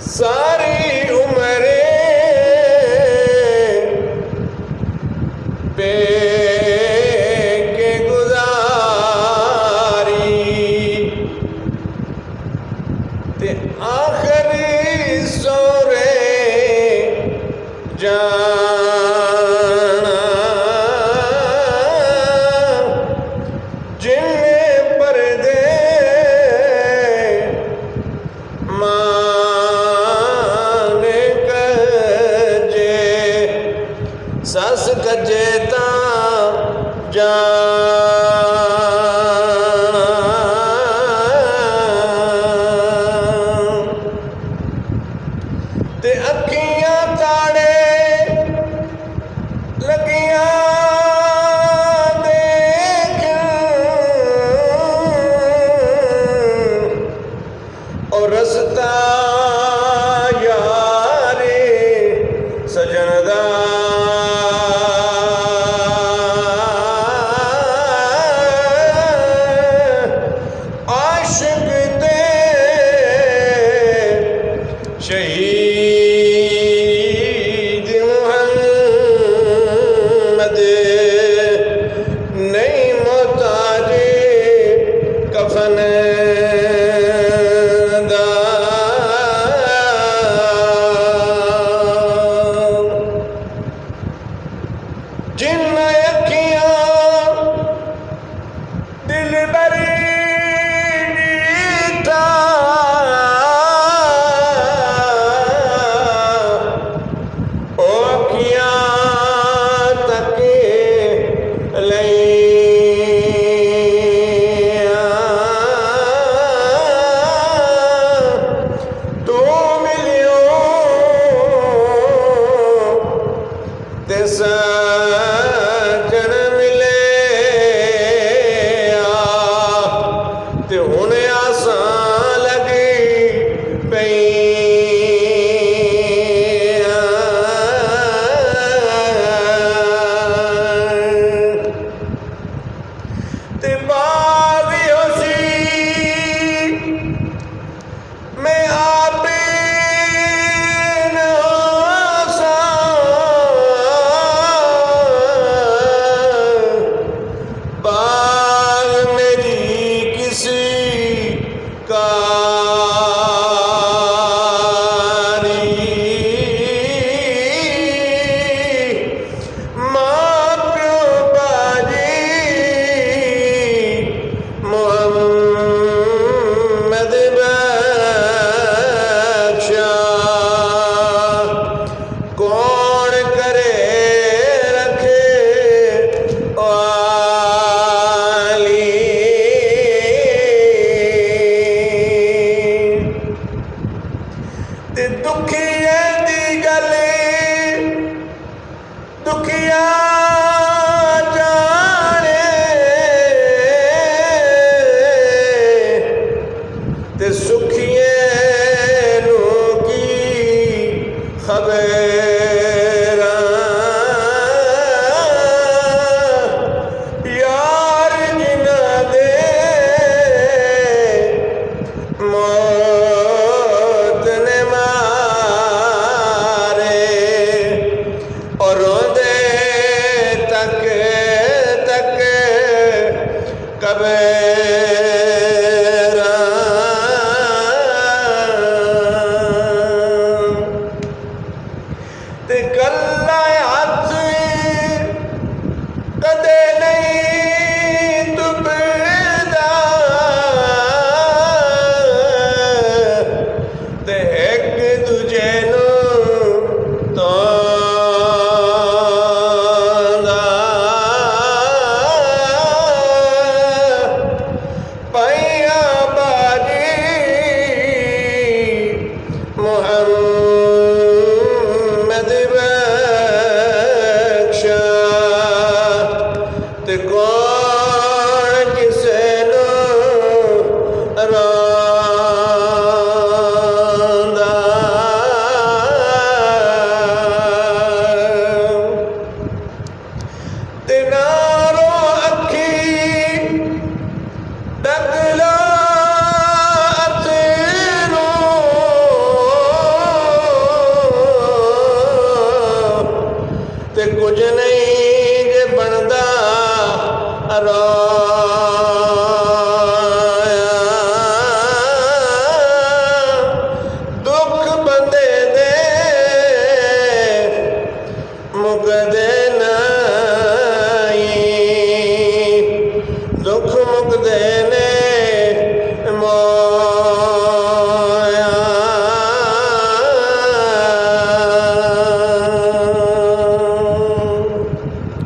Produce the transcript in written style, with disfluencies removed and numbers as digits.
सारी उम्र पे के गुजारी ते आखिरी सोरे जाना जिन्हें पर्दे माने कजे सस कजे ता जाना ते अखियां ताड़े लगियां देखन और रस्ता यारे सजन दा आशिक दे शहीद मुहम्मद नहीं मोहताज कफन दा जिन अखियां दिल बरी नीता ओ अखियां तके लैया तू मिलियो ते सजन मिले ते हुण आसां लगी पई ते बात होसी मैं आपे न बाग मेरी किसी कारी माँ प्यो बाजी मोहम्मद बख्शा कौन करे रखे वाली ते दुखिया दी गले दुखिया जाने ते सुखिए नू की खबर यार जिना दे मौत ने मारे और रोंदे रात